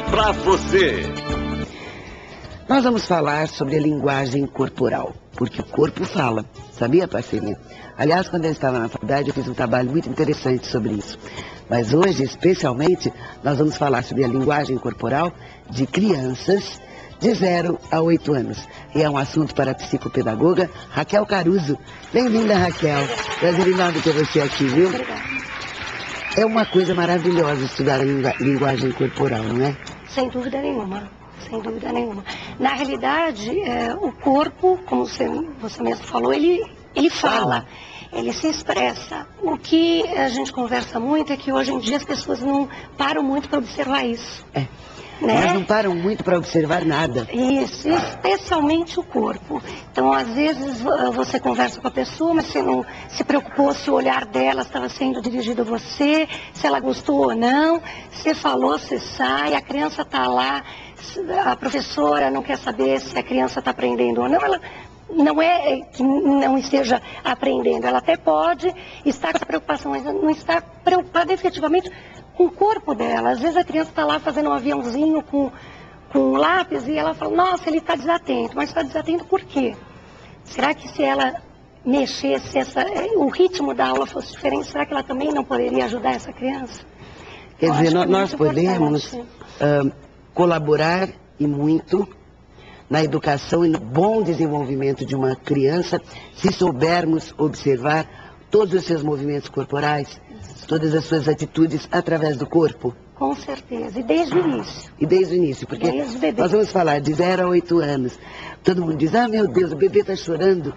pra você. Nós vamos falar sobre a linguagem corporal, porque o corpo fala, sabia, parceirinha? Aliás, quando eu estava na faculdade, eu fiz um trabalho muito interessante sobre isso. Mas hoje, especialmente, nós vamos falar sobre a linguagem corporal de crianças de 0 a 8 anos. E é um assunto para a psicopedagoga Raquel Caruso. Bem-vinda, Raquel. Prazer enorme ter você aqui, viu? É uma coisa maravilhosa estudar a linguagem corporal, não é? Sem dúvida nenhuma. Sem dúvida nenhuma. Na realidade, o corpo, como você mesmo falou, ele fala, ele se expressa. O que a gente conversa muito é que hoje em dia as pessoas não param muito para observar isso. Né? Elas não param muito para observar nada. Isso, especialmente o corpo. Então, às vezes, você conversa com a pessoa, mas você não se preocupou se o olhar dela estava sendo dirigido a você, se ela gostou ou não. Você falou, você sai, a criança está lá, a professora não quer saber se a criança está aprendendo ou não. Ela não é que não esteja aprendendo, ela até pode estar com essa preocupação, mas não está preocupada efetivamente com o corpo dela. Às vezes a criança está lá fazendo um aviãozinho com um lápis e ela fala, nossa, ele está desatento. Mas está desatento por quê? Será que se ela mexesse, o ritmo da aula fosse diferente, será que ela também não poderia ajudar essa criança? Quer dizer, nós podemos colaborar e muito na educação e no bom desenvolvimento de uma criança se soubermos observar todos os seus movimentos corporais, todas as suas atitudes através do corpo. Com certeza, e desde o início. E desde o início, porque nós vamos falar de 0 a 8 anos. Todo mundo diz, ah, meu Deus, o bebê está chorando.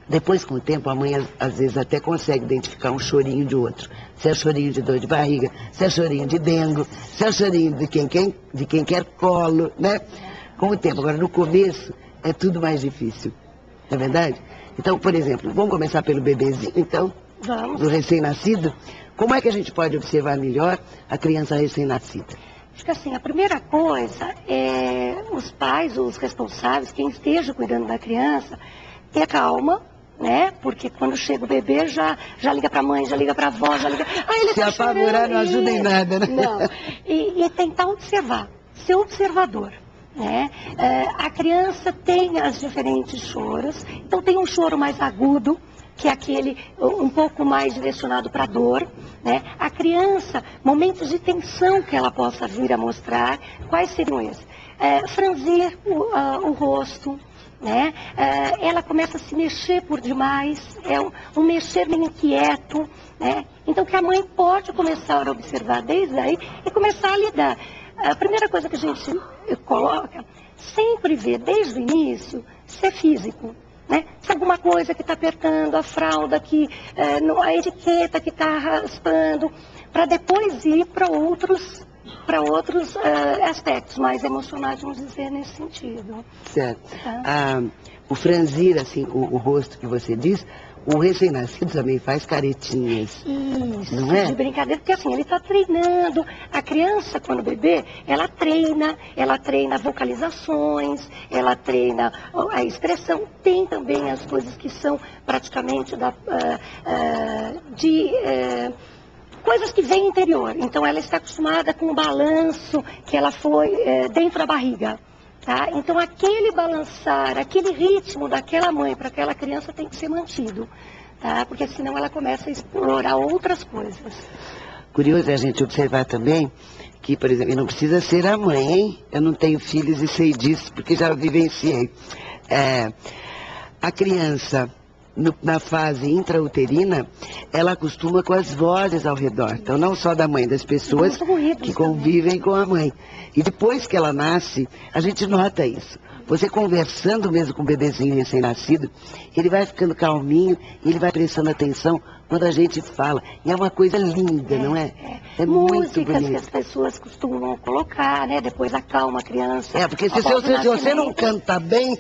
Depois, com o tempo, a mãe às vezes até consegue identificar um chorinho de outro. Se é chorinho de dor de barriga, se é chorinho de dengo, se é chorinho de quem quer colo, né? Com o tempo. Agora, no começo, é tudo mais difícil. Não é verdade? Então, por exemplo, vamos começar pelo bebezinho, então? Vamos. Do recém-nascido. Como é que a gente pode observar melhor a criança recém-nascida? Acho que assim, a primeira coisa é os pais, os responsáveis, quem esteja cuidando da criança, ter calma, né? Porque quando chega o bebê, já liga para a mãe, já liga para a avó, já liga... ele se apavorar não ajuda em nada, né? Não. E tentar observar, ser observador. Né? A criança tem as diferentes choros, então tem um choro mais agudo, que é aquele um pouco mais direcionado para a dor, né? A criança, momentos de tensão que ela possa vir a mostrar, quais seriam esses? Franzir o rosto, né? Ela começa a se mexer por demais, um mexer meio inquieto, né? Então que a mãe pode começar a observar desde aí e começar a lidar. A primeira coisa que a gente coloca, sempre ver desde o início, se é físico. Né? Se alguma coisa que está apertando, a fralda, a etiqueta que está raspando, para depois ir para outros aspectos mais emocionais, vamos dizer, nesse sentido. Certo. O franzir, assim, o rosto que você diz, o recém-nascido também faz caretinhas. Isso, não é? De brincadeira, porque assim, ele está treinando. A criança, quando bebê, ela treina vocalizações, ela treina a expressão. Tem também as coisas que são praticamente coisas que vêm interior. Então, ela está acostumada com o balanço que ela foi dentro da barriga. Tá? Então, aquele balançar, aquele ritmo daquela mãe para aquela criança tem que ser mantido, tá? Porque senão ela começa a explorar outras coisas. Curioso é a gente observar também que, por exemplo, não precisa ser a mãe, hein? Eu não tenho filhos e sei disso, porque já vivenciei. A criança, na fase intrauterina, ela acostuma com as vozes ao redor. Então, não só da mãe, das pessoas que convivem com a mãe. E depois que ela nasce, a gente nota isso. Você conversando mesmo com o bebezinho recém-nascido, ele vai ficando calminho, ele vai prestando atenção quando a gente fala. E é uma coisa linda, não é? É muito bonito. Músicas que as pessoas costumam colocar, né? Depois acalma a criança. Porque se você não canta bem,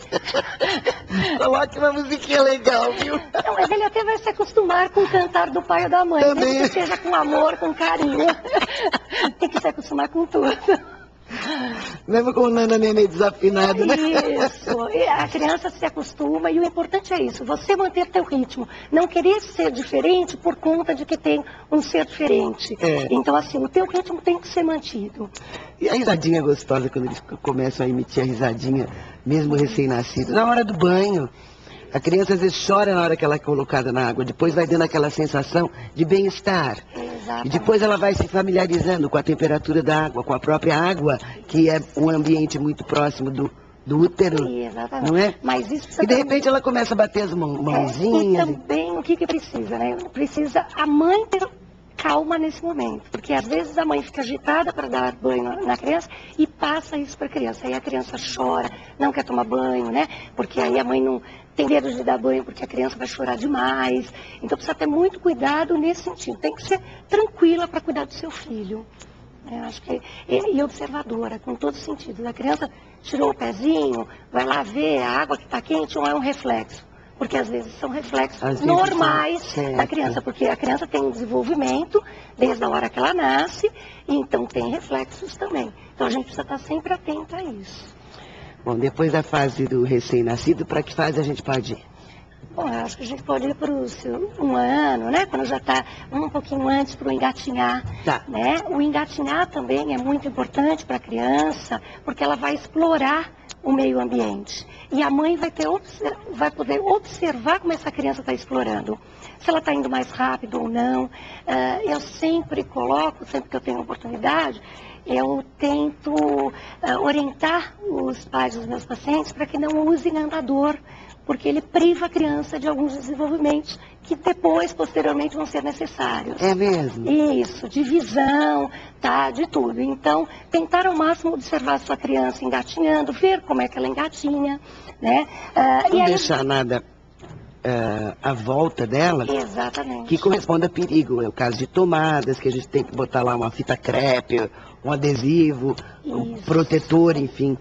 coloque uma musiquinha legal, viu? Não, mas ele até vai se acostumar com o cantar do pai ou da mãe. Também. Que seja com amor, com carinho. Tem que se acostumar com tudo. Mesmo com o nananenê desafinado, né? Isso, e a criança se acostuma e o importante é isso, você manter teu ritmo, não querer ser diferente por conta de que tem um ser diferente. Então assim, o teu ritmo tem que ser mantido. E a risadinha gostosa quando eles começam a emitir a risadinha, mesmo recém-nascido, na hora do banho. A criança às vezes chora na hora que ela é colocada na água, depois vai dando aquela sensação de bem-estar. E depois ela vai se familiarizando com a temperatura da água, com a própria água, que é um ambiente muito próximo do útero, Exatamente. não é? Mas isso E de repente ela começa a bater as mãozinhas. E também o que precisa, né? Precisa a mãe ter calma nesse momento, porque às vezes a mãe fica agitada para dar banho na criança e passa isso para a criança. Aí a criança chora, não quer tomar banho, né? Porque aí a mãe não tem medo de dar banho porque a criança vai chorar demais. Então precisa ter muito cuidado nesse sentido. Tem que ser tranquila para cuidar do seu filho. Eu acho que e observadora, com todos os sentidos. A criança tirou o pezinho, vai lá ver a água que está quente ou é um reflexo. Porque às vezes são reflexos normais da criança, porque a criança tem um desenvolvimento desde a hora que ela nasce, e então tem reflexos também. Então a gente precisa estar sempre atento a isso. Bom, depois da fase do recém-nascido, para que fase a gente pode ir? Bom, eu acho que a gente pode ir para um ano, né? Quando já está um pouquinho antes para o engatinhar. Né? O engatinhar também é muito importante para a criança, porque ela vai explorar o meio ambiente. E a mãe vai poder observar como essa criança está explorando. Se ela está indo mais rápido ou não. Eu sempre coloco, sempre que eu tenho oportunidade, eu tento orientar os pais dos meus pacientes para que não usem andador, porque ele priva a criança de alguns desenvolvimentos que depois, posteriormente, vão ser necessários. É mesmo? Isso, de visão, tá, de tudo. Então, tentar ao máximo observar a sua criança engatinhando, ver como é que ela engatinha, né? Não deixar nada à volta dela. Exatamente. Que corresponde a perigo. É o caso de tomadas, que a gente tem que botar lá uma fita crepe, um adesivo, um protetor, enfim,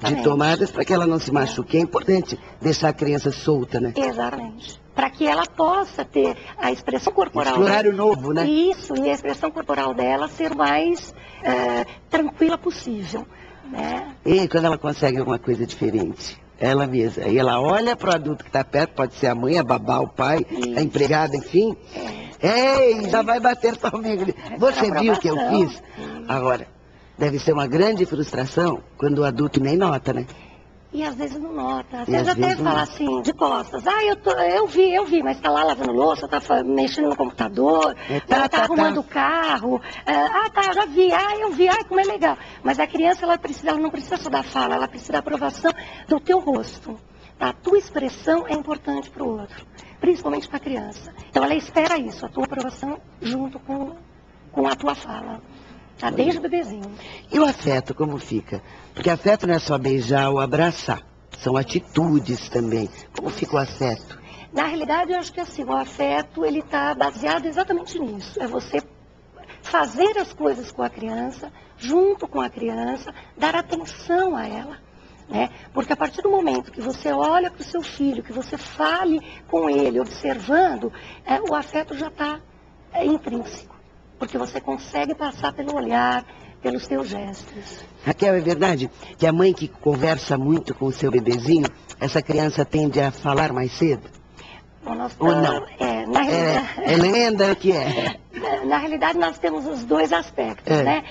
de tomadas para que ela não se machuque. É importante deixar a criança solta, né? Exatamente. Para que ela possa ter a expressão corporal. Explorar o novo, né? Isso, e a expressão corporal dela ser mais tranquila possível, né? E quando ela consegue alguma coisa diferente? Ela mesma. Aí ela olha para o adulto que está perto, pode ser a mãe, a babá, o pai, a empregada, enfim. Ei, já vai bater comigo. Você viu o que eu fiz? Agora, deve ser uma grande frustração quando o adulto nem nota, né? E às vezes não nota. Às vezes até fala assim, de costas. Eu vi, mas está lá lavando louça, está mexendo no computador, está arrumando o carro. Já vi, eu vi, como é legal. Mas a criança, ela não precisa só da fala, ela precisa da aprovação do teu rosto. A tua expressão é importante para o outro, principalmente para a criança. Então ela espera isso, a tua aprovação junto com a tua fala. Tá, desde o bebezinho. E o afeto, como fica? Porque afeto não é só beijar ou abraçar, são atitudes também. Como fica o afeto? Na realidade, eu acho que assim, o afeto, ele está baseado exatamente nisso. É você fazer as coisas com a criança, junto com a criança, dar atenção a ela. Né? Porque a partir do momento que você olha para o seu filho, que você fale com ele, observando, o afeto já está intrínseco. Porque você consegue passar pelo olhar, pelos teus gestos. Raquel, é verdade que a mãe que conversa muito com o seu bebezinho, essa criança tende a falar mais cedo? Ou não? É lenda o que é? Na realidade, nós temos os dois aspectos, né?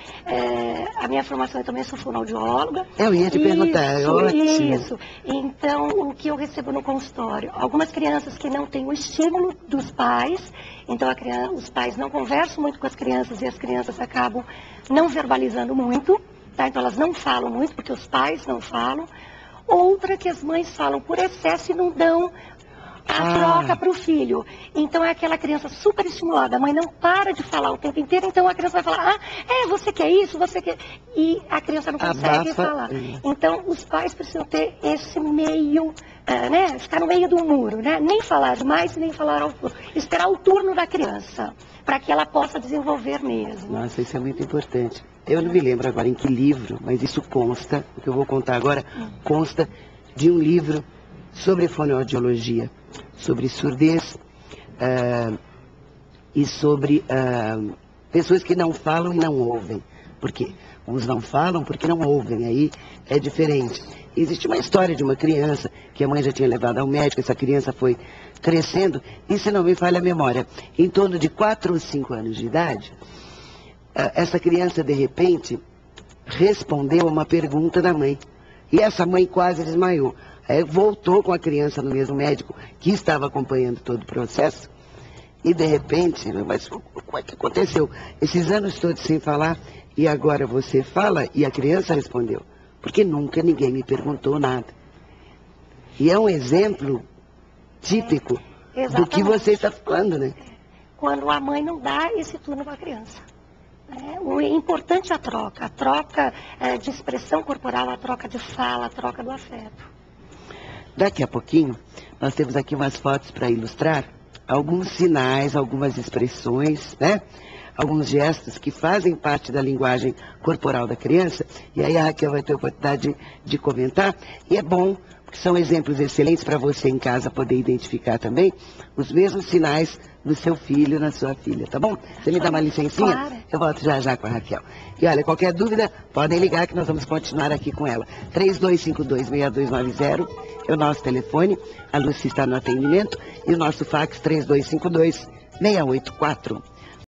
A minha formação, eu também sou fonoaudióloga. Eu ia te perguntar, Isso. Então, o que eu recebo no consultório? Algumas crianças que não têm o estímulo dos pais, então os pais não conversam muito com as crianças e as crianças acabam não verbalizando muito, tá? Então elas não falam muito porque os pais não falam. Outra que as mães falam por excesso e não dão a troca para o filho. Então é aquela criança super estimulada, a mãe não para de falar o tempo inteiro, então a criança vai falar, você quer isso, você quer... E a criança não consegue falar. Então os pais precisam ter esse meio, né, ficar no meio do muro, né? Nem falar demais, nem falar ao fundo. Esperar o turno da criança, para que ela possa desenvolver mesmo. Nossa, isso é muito importante. Eu não me lembro agora em que livro, mas isso consta, o que eu vou contar agora, consta de um livro sobre fonoaudiologia, sobre surdez e sobre pessoas que não falam e não ouvem. Por quê? Uns não falam porque não ouvem, aí é diferente. Existe uma história de uma criança que a mãe já tinha levado ao médico, essa criança foi crescendo, e se não me falha a memória, em torno de 4 ou 5 anos de idade, essa criança, de repente, respondeu a uma pergunta da mãe. E essa mãe quase desmaiou. Aí voltou com a criança no mesmo médico, que estava acompanhando todo o processo, e de repente, mas como é que aconteceu? Esses anos todos sem falar, e agora você fala, e a criança respondeu. Porque nunca ninguém me perguntou nada. E é um exemplo típico do que você está falando, né? Quando a mãe não dá esse turno para a criança. O importante é a troca de expressão corporal, a troca de fala, a troca do afeto. Daqui a pouquinho, nós temos aqui umas fotos para ilustrar alguns sinais, algumas expressões, né? Alguns gestos que fazem parte da linguagem corporal da criança, e aí a Raquel vai ter a oportunidade de comentar, e é bom, porque são exemplos excelentes para você em casa poder identificar também os mesmos sinais no seu filho, na sua filha, tá bom? Você me dá uma licencinha? Claro. Eu volto já já com a Raquel. E olha, qualquer dúvida, podem ligar que nós vamos continuar aqui com ela. 3252-6290 é o nosso telefone, a Lúcia está no atendimento, e o nosso fax 3252-684.